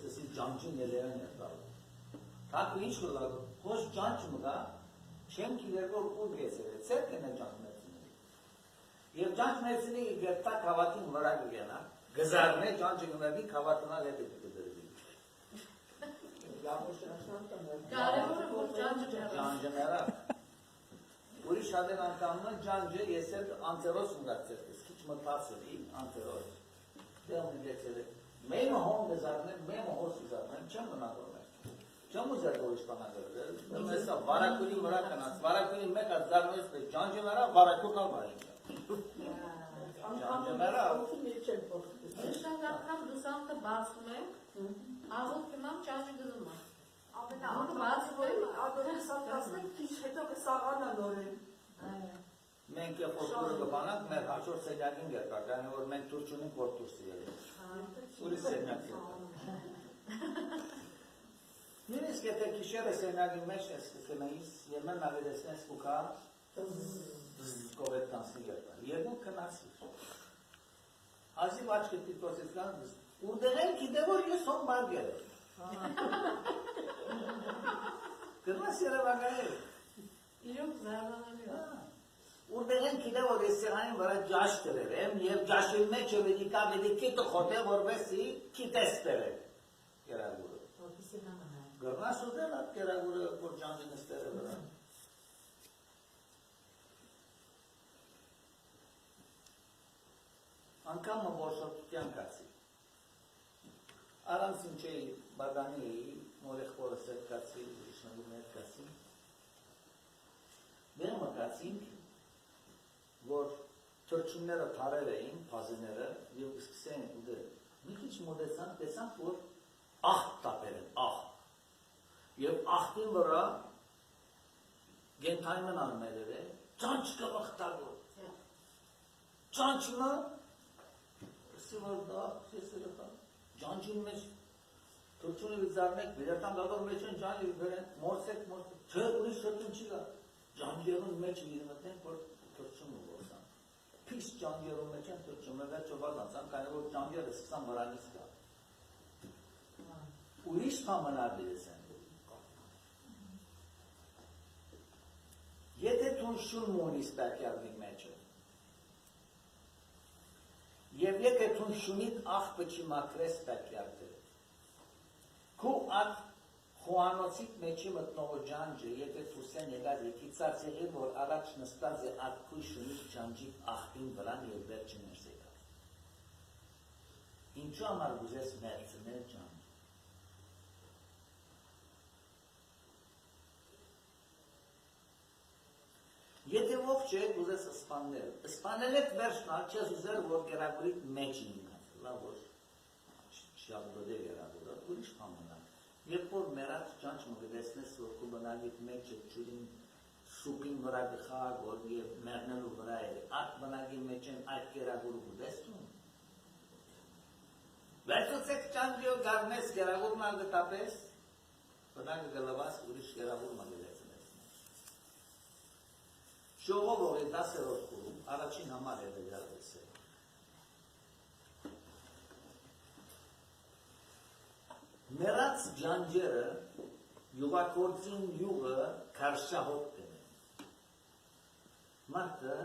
սկսի ջանջին ելերան էր տալու։ Թակու ինչ կլավ, հոս ջանջ մգա, չեմ կիրեր որ ուր գեսեր է, ծեր կենը ջանջ մերցինի։ Եվ ջանջ մերցինի գերտա կավատին վրա գենա, գզարն է ջանջը գնավի կավատնա հետը կդրվի։ Կարևորը որ ջանջը մերա։ Ուրիշ հատեն անկամը ջանջը ես էլ անտերոս մգացեր, քիչ մտածելի անտերոս։ Դեմ գեցել է։ Մեմը հոն գզարն է, մեմը հոս գզարն է, չեմ մնակորներ։ Չեմ ուզեր ուրիշ բանագրել, մեսա վարակունի վրա կնած, վարակունի մեկ այդ զարնոյս պետ, ջանջը մերա, վարակուն ալ մարին։ Ջանջը մերա։ Նշանք անգամ դուսանքը բացում եմ, աղոտ կմամ ճանջը գնում եմ։ Մենք ֆոտորը կբանանք, մեր հաջորդ սենյակին գերկա, կանի որ մենք դուր չունենք, որ դուրս եղել։ Ուրիշ սենյակ գերկա։ Նույնիսկ եթե քիշերը սենյակի մեջ ես կնայիս, եւ մեն նավերեսնես կուքա, կովետ կանցնի գերկա։ Երկու կնացիր։ Ազիվ աչքը տիտոսից կան, ուրդեղեն կիտե որ ես հոն բարգեր է։ Կնաս երևակայել։ Իրոք զարմանալի է։ Ուրդեղեն կիտե որ ես սեղանին վրա ջաշ տրեր եմ և ջաշի մեջ վեդիկա վեդիկիտը խոտ է որվեսի կիտես տրեր կերագուրը։ Գրնաս ուզել այդ կերագուրը որ ջանջը նստեր է վրա։ Անկամը որշորդության կացի։ Առանց ինչեի բադանի էի, մորեխորս էր կացի, ուրիշնագում էր կացի։ Վերմը կացինք, որ թրջունները թարեր էին, պազիները, և սկսեն ուդել։ Մի քիչ մոդեցանք, տեսանք, որ աղտ տապեր են, աղտ։ Եվ աղտին վրա գենթայմն անմերեր է, ճանչ կվղտագոր։ Ճանչմը, սիվար դա, սեսերը խա, ճանչին մեջ, թրջունը վիզարնեք, վիրատան գագոր մեջ են ճանչ վիրեն, մորսեք, չէ, ուրիշ թրջուն չի գա, ճանջերուն մեջ վիրմտնենք, որ թրջունը որսան։ Պիս ճանջերուն մեջ են թրջունը վերջը վազանցան, կանի որ ճանջերը սկսան վրանից կա։ Ուրիշ կամնարդիրես են։ Եթե թուն շուն մոնիս պարկյարդի մեջը, և եթե թուն շունիտ աղբը չի մակրես պարկյարդը, քու ատ խոանոցիտ մեջի մտնողը ջանջը, եթե թուսեն եղած եկիցած եղել, որ առաջ նստած է ատ քույ շունիտ ջանջիտ աղբին վրան և վերջը ներս եկած։ Ինչու համար գուզես մերցնել ջանջ։ Եթե ողջ է, ուզես սպանել։ Սպանել եք վերջնալ, չես ուզեր, որ գերագուրիտ մեջ ինգնած, լավ որ շյաբդոդե գերագուրը, ուրիշ պամենալ։ Երբ որ մերած ճանչ մգդեսնես, որ կու բնագիտ մեջը ճուրին սուպին վրա գխաղ, որ և մերնելու վրա է, այդ բնագի մեջ են այդ գերագուրը գուդեսնում։ Վերցուցեք ճանջիո գարնես գերագուրն ալգտապես, բնագը գլվաս ուրիշ գերագուր մգդեսնես։ Ժողովողի 10-րդ կուրում, առաջին համար է դերալվես է։ Մերած ջանջերը յուղակործին յուղը կարշահոտ կնեն։ Մարդը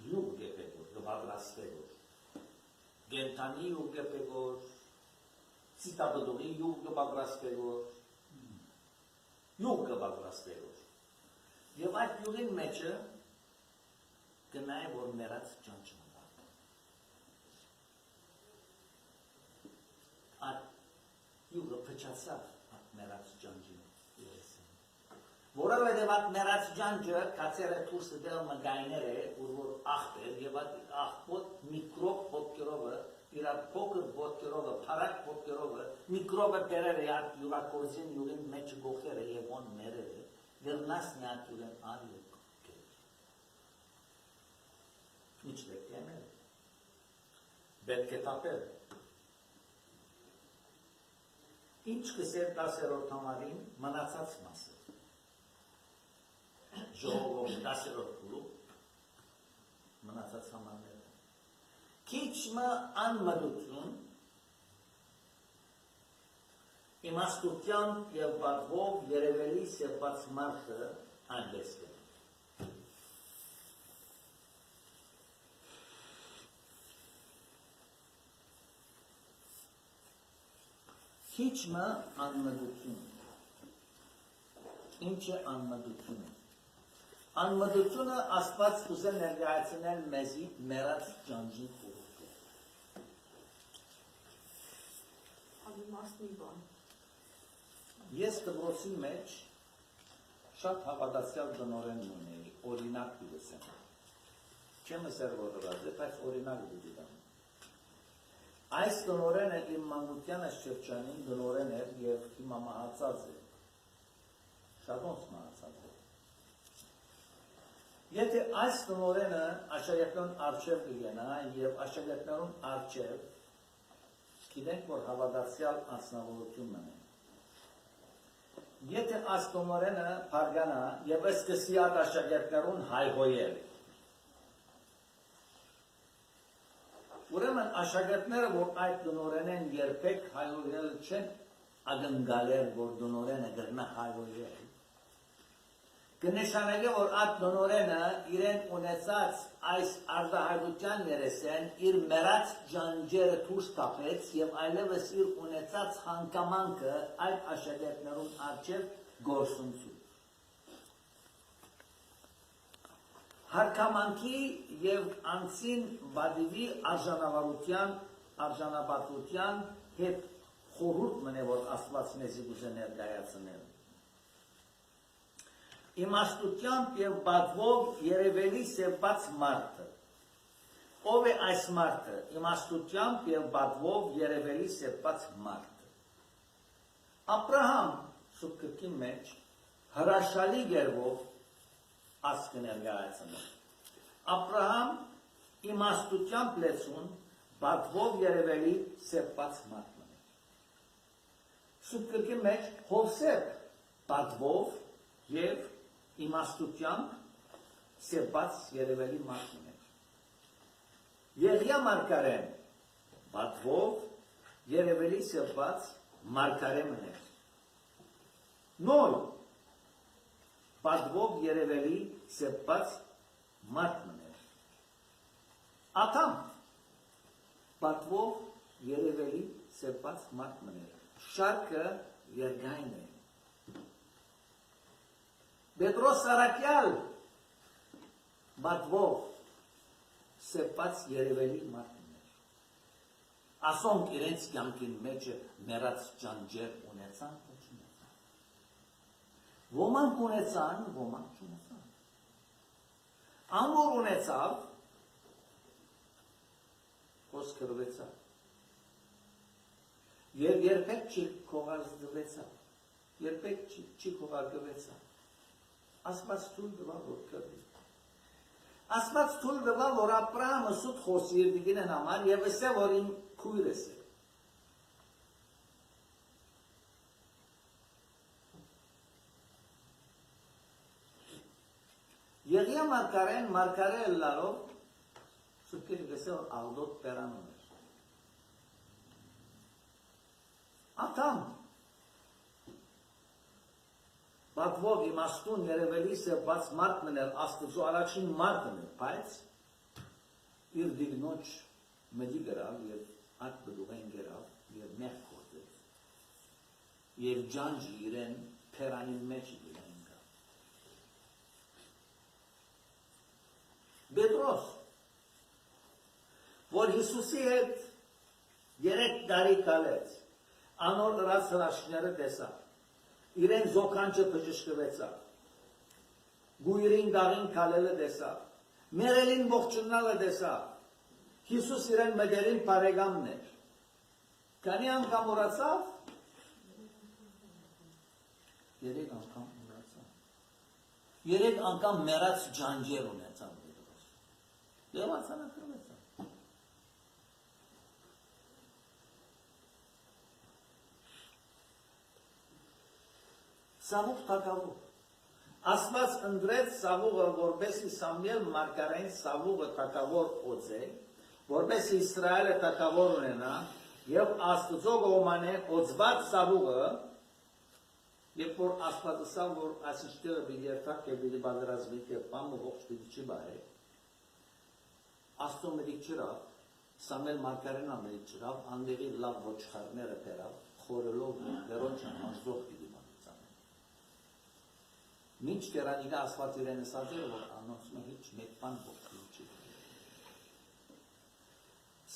յուղ գեպեգոր, գվարլասվեգոր, գենտանի յուղ գեպեգոր, սիտաբդողի յուղ գվարլասվեգոր, յուղ գվարլասվեգոր։ Եվ այդ յուղին մեջը կնայ, որ մերած ճանչ մնա։ Այդ յուղը փչացավ այդ մերած ճանչին երեսին։ Որովհետև այդ մերած ճանչը կացերը թուրսը դել մգայներ է, որ աղտ էր, և այդ աղբոտ միկրոբ ոտկերովը, իրար փոքր ոտկերովը, պարակ ոտկերովը, միկրոբը բերեր է այդ յուղակորձին յուղին մեջը գողեր է և on մերեր է, Վերնաս նյատուրեն ալիք կեր։ Ինչ պետք է մեր։ Պետք է տապել։ Ինչ կսեր 10-րդ համարին մնացած մասը։ Ժողովող 10-րդ կուրում մնացած համարները։ Քիչ մը անմդություն իմաստությամբ և բատվով երևելի սեպված մարդը այնպես է։ Քիչմը անմտություն։ Ինչ է անմտությունը։ Անմտությունը Աստված կուզե ներկայացնել մեզի մեռած ջանջի խորհուրդը։ Անիմաստի բան։ Ես դպրոցի մեջ շատ հավատացյալ տնօրեն ունեի, օրինակ դուրսեմ։ Չեմ ասել որ ռազ է, բայց օրինակ դուրսեմ։ Այս տնօրենը իմ մանկությանս շրջանին տնօրեն էր և հիմա մահացած է։ Շատ ոնց մահացած է։ Եթե այս տնօրենը աշակերտներուն առջև կգնա և աշակերտներուն առջև գիտենք, որ հավատացյալ անձնավորություն ունի։ Եթե այս տնօրենը փարգանա և սկսի այդ աշակերտներուն հայհոյել, ուրեմն աշակերտները, որ այդ տնօրենեն երբեք հայհոյել չեն ակնկալել, որ տնօրենը կգնա հայհոյել, կնշանակի, որ այդ տնօրենը իրեն ունեցած այս արտահայտության ներսեն իր մեռած ջանջերը դուրս կապեց և այլևս իր ունեցած հանգամանքը այդ աշակերտներուն առջև գործունեություն։ Հարկամանքի և անցին բադիվի արժանապատվության հետ խորհուրդ մնե, որ Աստված մեզի կուզե ներկայացնել։ Իմաստությամբ և բադվով երևելի սեպված մարդը։ Ով է այս մարդը, իմաստությամբ և բադվով երևելի սեպված մարդը։ Աբրահամ սուբկրքի մեջ հրաշալի գերվով ասկը ներկայացնել։ Աբրահամ իմաստությամբ լեցուն, բադվով երևելի սեպված մարդն է։ Սուբկրքի մեջ Հովսեփ բադվով և իմաստությամբ սեպված երևելի մարդն է։ Եղիա մարգարեն բադվով երևելի սեպված մարգարեն է։ Նոյ բադվով երևելի սեպված մարդն է։ Աթամ բադվով երևելի սեպված մարդն է։ Շարքը երկայն է։ Պետրոս Սարակյալ բադվով սեպված երևելի մարդն է։ Ասոնք իրենց կյանքին մեջը մեռած ջանջեր ունեցան, ոչ ունեցան։ Ոմանք ունեցան, ոմանք չունեցան։ Ամոր ունեցավ, խոսքրվեցավ։ Եվ երբեք չի քողարկվեցավ, երբեք չի քողարկվեցավ։ Աստված թույլ տվավ, որ կրվի։ Աստված թույլ տվավ, որ Աբրահամը սուտ խոսի իր դիգինեն համար և ասե, որ իմ քույրս է։ Եղիա մարգարեն մարգարե ըլլալով սուբկերի գսե, որ աղդոտ պերանում էր։ Աթամ բադվով իմաստուն երևելի սեպված մարդն էր, Աստծո առաջին մարդն էր, բայց իր դիգնոջ մդի գրավ և այդ բդուղեն գրավ և մեղ կործեց և ջանջի իրեն պերանին մեջ իրեն գավ։ Պետրոս, որ Հիսուսի հետ 3 տարի կալեց, անոր դրած հրաշքները տեսավ, իրեն զոքանչը բժշկվեցավ, գույրին դաղին կալելը տեսավ, մերելին ողջունալը տեսավ, Հիսուս իրեն մգերին բարեկամն էր, քանի անգամ ուրացավ, 3 անգամ ուրացավ, 3 անգամ մեռած ջանջեր ունեցավ Պետրոս, և արձանագրվեցավ։ Սավուղ թագավոր։ Աստված ընտրեց Սավուղը, որպեսզի Սամուել մարգարեն Սավուղը թագավոր օձե, որպեսզի Իսրայելը թագավոր ունենա Եվ Աստծո կողմանը օծված սավուղը, երբ որ Աստվածը սավ, որ ասիչտերը պիտի երթակ և պիտի բادرազմի և պամը ողջ պիտի չի բայ, Աստծո մերիկ չրավ, Սամել Մարգարեն ամերիկ չրավ, անդեղի լավ ոչխարները պերավ, խորելով վերոն չանման զող պիտի մանուցան։ Մինչ կերանիգա Աստված իրեն ասած էր, որ անոնցում է հիչ մեկ պան ողջ չի։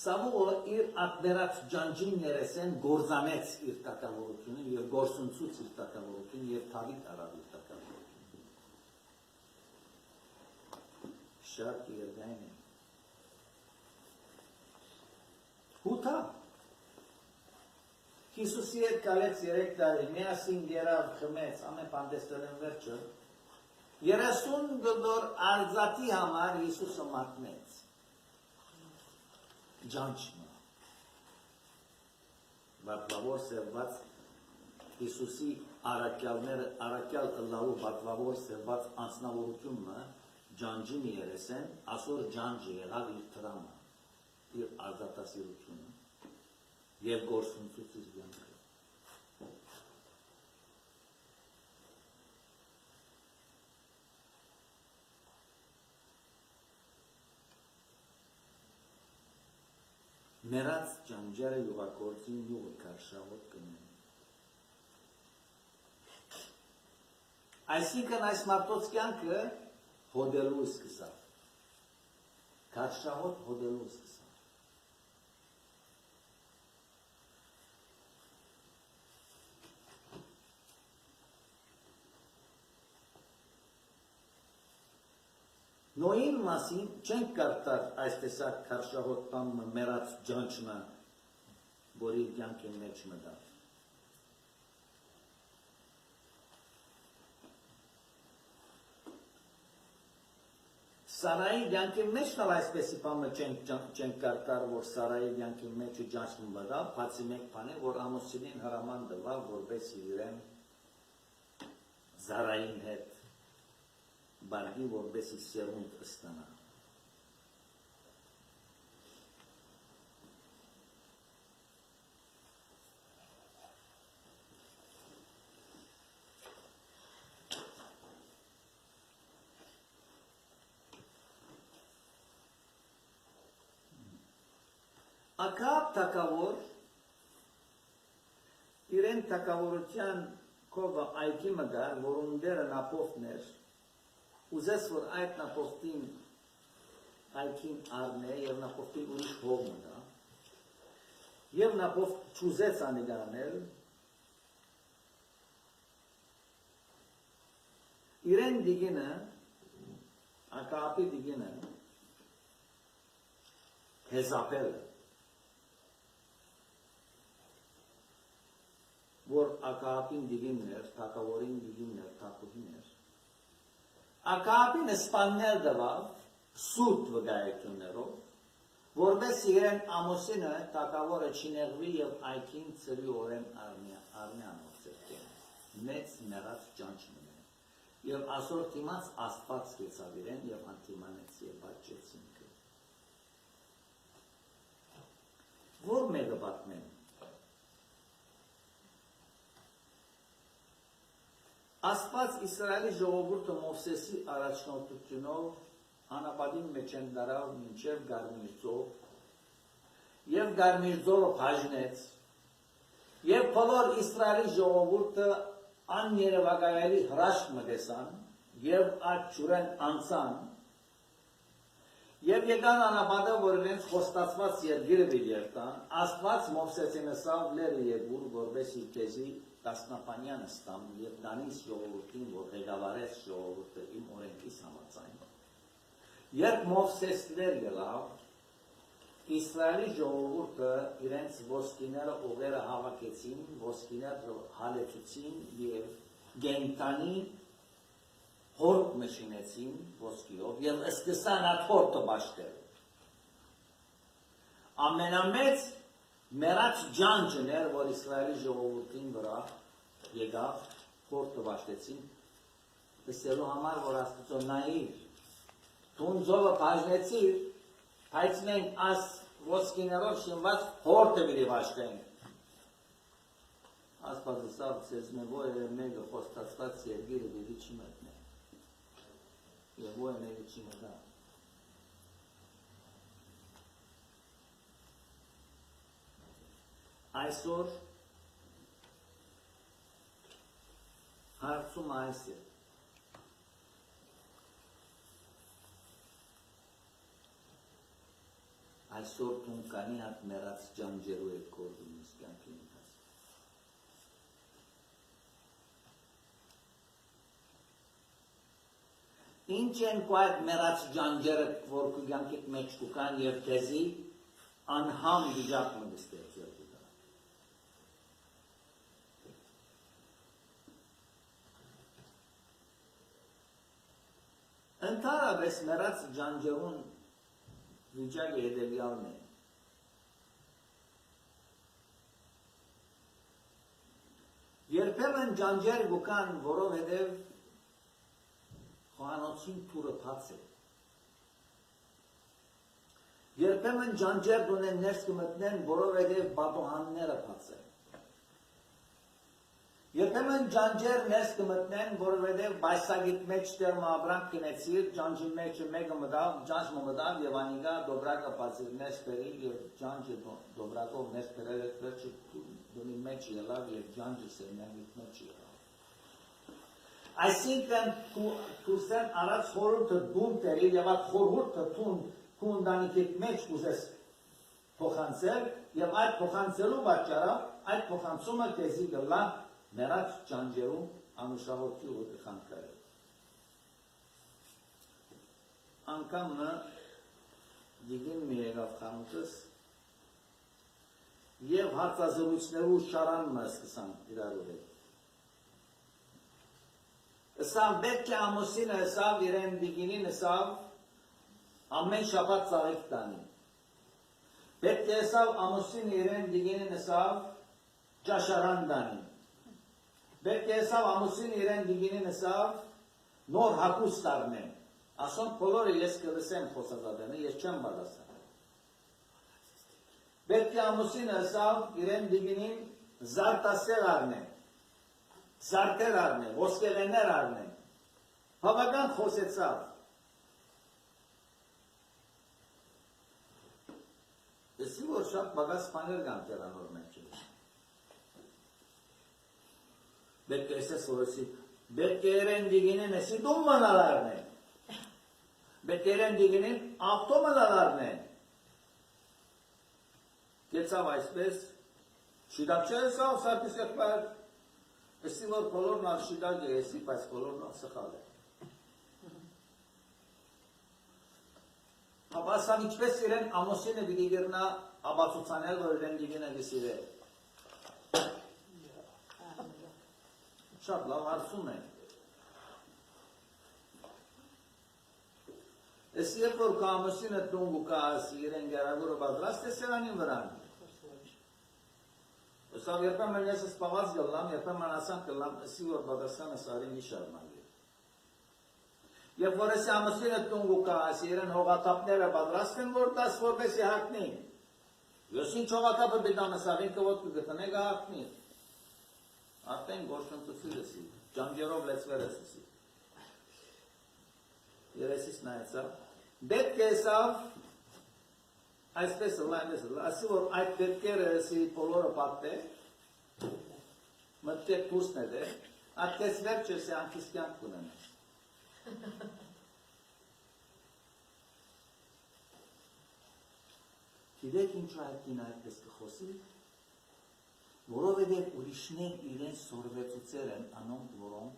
Սավուղը իր ատներած ջանջին ներեսեն գործանեց իր տակավորությունը և գործունցուց իր տակավորությունը և թավիտ արավ իր տակավորությունը։ Շատ երգայն է։ Հութա։ Հիսուսի հետ կալեց 3 տարի, միասին գերավ խմեց, ամեն պանդեստորեն վերջը, 30 գլոր արձատի համար Հիսուսը մատնեց։ Ջանջմը, բատվավոր սևված Հիսուսի առակյալ ըլլալու բատվավոր սևված անձնավորությունը ջանջին երեսեն, ասոր ջանջը եղավ իր տրամը, իր արձատասիրությունը և գործունցուց իր գյանքը։ Մերած ջանջերը յուղակործին յուղը կարշաղոտ կնեն։ Այսինքն այս մարդոց կյանքը հոդելու սկսավ։ Կարշաղոտ հոդելու սկսավ։ Նոյին մասին չենք կարդար այս տեսակ կարշաղոտ տամը մերած ջանջմը, որ իր կյանքի մեջ մտավ։ Սարայի կյանքի մեջ նալ այսպեսի պամը չենք կարդար, որ Սարայի կյանքի մեջ ջանջմը մտավ, բացի մեկ բան է, որ Ամոսինին հրաման տվավ, որպես իրեն Զարային հետ բարգի, որպեսի սերունդ ստանա։ Ակաբ թակավոր իրեն թակավորության կովը այգի մգար, որուն դերը նապովներ, ուզես, որ այդ նապովտին այգին արնե և նապովտին ուրիշ հով մգա, և նապովտ չուզեց անիգանել, իրեն դիգինը, Ակապի դիգինը, հեզապելը, որ Ակապին դիգիններ, թակավորին դիգիններ, թակուհիներ, Ակապին սպաննել դվավ սուտ վգայություններով, որպես իրեն Ամոսինը թակավորը չիներվի և այգին ծրի օրեն արնյանով ծրկեն, մեծ մերած ջանջ մնեն, և ասոր թիմաց աստված կեցավ իրեն և անթիմանեց և բաճեցին կը։ Որ մեկը բատմեն, Աստված Իսրայելի ժողովուրդը Մովսեսի առաջնորդությունով անապատին մեջ են դարավ մինչև Գարմիր ծով և Գարմիր ծովը բաժնեց և բոլոր Իսրայելի ժողովուրդը աներևակայելի հրաշք մտեսան և այդ ջուրեն անցան և եկան անապատը, որ իրենց խոստացված երկիրը երթան, Աստված Մովսեսին ասավ լերը եկուր, որպեսզի քեզի տասնապանյան ստամ և դանիս ժողովուրդին, որ ղեկավարեց ժողովուրդը իմ օրենքիս համաձայն։ Երբ Մովսես լեր ելավ, Իսրայելի ժողովուրդը իրենց ոսկիները ուղերը հավաքեցին, ոսկիները հալեցուցին և գենտանի հորդ մշինեցին ոսկիով և սկսան այդ հորդը բաշտել։ Ամենամեծ մերած ջանջն էր, որ Իսրայելի ժողովուրդին վրա եկավ, հորդը բաշտեցին, ասելու համար, որ Աստծո նայիր, դուն ձովը բաժնեցիր, բայց մենք աս ոսկիներով շինված հորտը վիրի վաշկային։ Աստվածուսավ ծեզմե ոյը մեկը խոստացված երգիրը վիրի չի մտնե։ Եվ ոյը մեկը չի մտա։ Այսօր հարցում այս է։ Այսօր տուն կանի հատ մերած ճանջերու է կորդում իս կյանքի ընթացքում։ Ինչ են կու այդ մերած ճանջերը, որ կու կյանքիդ մեջ կուկան և թեզի անհամ վիճակ մը դստեղծել կուկան։ Ընդհանրապես մերած ճանջերուն վիճակը հետևյալն է։ Երբեմն ճանջեր գուկան, որովհետև խոհանոցին թուրը փած է։ Երբեմն ճանջեր դունեն ներս կմտնեն, որովհետև բատոհանները փած են։ Երբեմն ճանջեր ներս կմտնեն, որովհետև բայսագիտ մեջ տերմը ապրանք կնեցիր, ճանջի մեջը մեկը մտավ, ճանջը մտավ և անիգա դոբրակը բացիր ներս բերիլ և ճանջը դոբրակով ներս բերել է վերջը դունի մեջ ելավ և ճանջը սերմյանիտ մեջ ելավ։ Այսինքն կուսեն արած խորհուրդը դուն տերիլ և այդ խորհուրդը քու ընտանիքիդ մեջ կուզես փոխանցել և այդ փոխանցելու պատճառով այդ փոխանցումը քեզի գլա մերած ճանջերում անուշահոտի ու խանքարել։ Անկամ մը դիգին մի եղավ խանութս և հարցազրույցներու շարան մը սկսան իրարու հետ։ Ըսավ պետք է ամուսինը ըսավ իրեն դիգինին ըսավ ամեն շաբաթ ծաղիկ տանի։ Պետք է ըսավ ամուսինը իրեն դիգինին ըսավ ճաշարան տանի։ Պետք է եսավ ամուսին իրեն դիգինին եսավ նոր հակուստ արնեն։ Ասոն բոլորը ես կլսեմ խոսազատենը, ես չեմ բադասան։ Պետք է ամուսին եսավ իրեն դիգինին զարտասեր արնեն, զարտեր արնեն, ոսկեղեներ արնեն։ Հավական խոսեցավ։ Եսի որ շատ բագաս պաներ կան տերանոր մեջ է։ Պետք է եսես որսի, պետք է երեն դիգինին եսի դում մնալարն են, պետք է երեն դիգինին ավտո մնալարն են, կեցավ այսպես, շիդակ չէ եսավ, սարդիս եղբար, եսի որ բոլորն ալ շիդակ է եսի, բայց բոլորն ալ սխալ է։ Ապասան իչպես իրեն ամոսինը վիդի գերնա աբացուցանել, որ իրեն դիգինը գսիր է։ Շատ լավ հարցում է։ Ես երբ որ կամուսինը տունգ ու կահասի իրեն գերագուրը բադրաստ է սերանին վրան։ Ոսավ երբեմն ես սպաղած գլամ, երբեմն ասան կլամ, ըսի որ բադրասանը սարի մի շարմագի։ Երբ որ եսի ամուսինը տունգ ու կահասի իրեն հողատապները բադրաստ են, որ տաս որպեսի հակնի։ Ես ինչ հողատապը բիդամը սաղին կվոտ կգտնե գա հակնի։ Արդեն գոշնտուցիր եսի, ճանջերով լեցվեր եսի։ Երեսիս նայեցավ, պետք է եսավ, այսպես լայնես, ասի որ այդ պետքերը եսի բոլորը պատտե, մտտեք կուսն է դե, ատկես վերջ եսի անքիս կյանք կունենես։ Գիտեք ինչու այդ կին այդպես կխոսի, որովհետև ուրիշներ իրեն սորվեցուցեր են անոնք, որոնք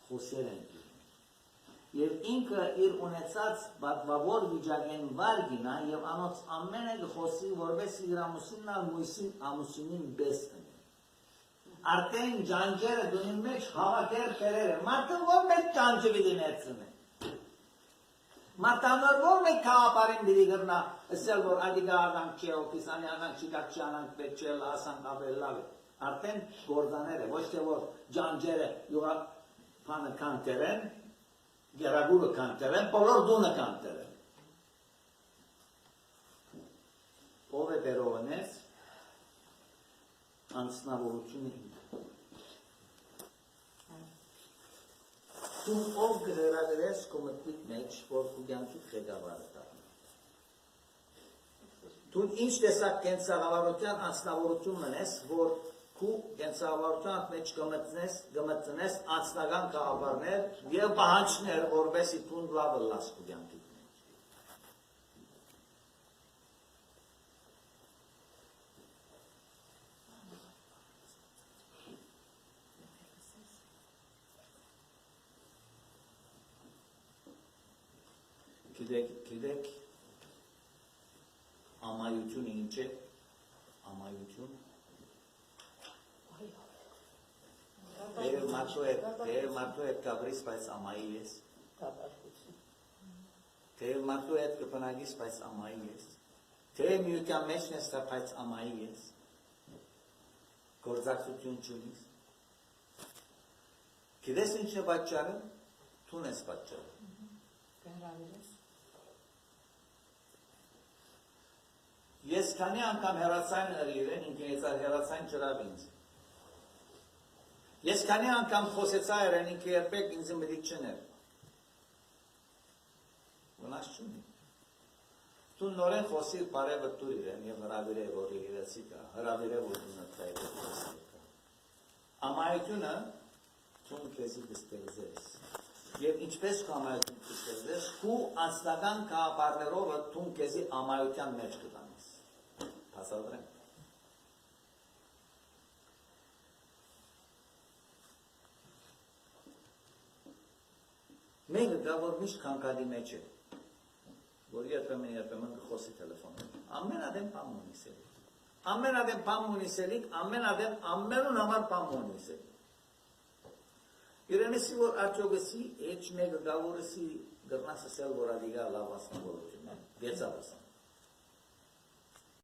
խոսեր են իրեն։ Եվ ինքը իր ունեցած բատվավոր վիճակեն վար գինա և անոց ամենը կխոսի, որպես իր ամուսինն ալ մույսին ամուսինին բես կնի։ Արդեն ճանջերը դունի մեջ հավակեր պերեր են, մարդը որ մեկ ճանջը վիդի ներցն է։ Մարդանոր որ մեկ կաղապարին վիդի գրնա, ըսել որ ադիգա աղանք չէ, օպիսանի աղանք չիկակ չի անանք պետ չէ, ասանք ապել լավ է։ Արդեն գործաներ է, ոչ թե որ ճանջերը յուղա պանը կանտեր են, գերագուրը կանտեր են, բոլոր դունը կանտեր են։ բերողն ես անձնավորությունը ինքը։ Դու ով գրերագրես կոմտիկ մեջ, որ կուգյանցուկ ղեկավարը տար։ Դու ինչ տեսակ կենցաղավարության անձնավորություն մնես, որ քու կենցաղավարության մեջ կմտնես անձնական կաղավարներ և պահանջներ, որվեսի տուն լավը լաս կուգյանցուկ մեջ։ Գիտեք, ամայությունը ինչ է, ամայություն, թեև մարդու հետ կաբրիս, բայց ամայի ես, թեև մարդու հետ կպնագիս, բայց ամայի ես, թեև միության մեջ նեստա, բայց ամայի ես, գործակցություն չունիս, գիտես ինչ է պատճառը, թուն ես պատճառը, ես քանի անգամ հեռացային հրիրեն, ինքն եծար հեռացային չրավ ինձ։ Ես քանի անգամ խոսեցա երեն, ինքը երբեք ինձ մտիկ չներ։ Վնաս չունի։ Դու նորեն խոսիր բարևը դուր իրեն և հրավիրե, որ իրեցի կա, հրավիրե, որ դու նտկայի խոսիր կա։ Ամայությունը դու քեզի դստեղզես։ Եվ ինչպես կա ամայություն դստեղզես, քու անձնական կաղապարներովը դու քեզի ամայության մեջ կտանես։ Հասադրեմ։ Մեկը գա, որ միշտ կանկադի մեջ է, որ երբեմն կխոսի տելեֆոնում, ամեն ադեմ պամ ունիսելիք, ամեն ադեմ պամ ունիսելիք, ամեն ադեմ ամենուն համար պամ ունիսելիք, իրենեսի, որ արջոգսի, էջ մեկը գա, որսի գրնասսել, որ ադիգա լավ ասնավորություն է, գեցավ ասան,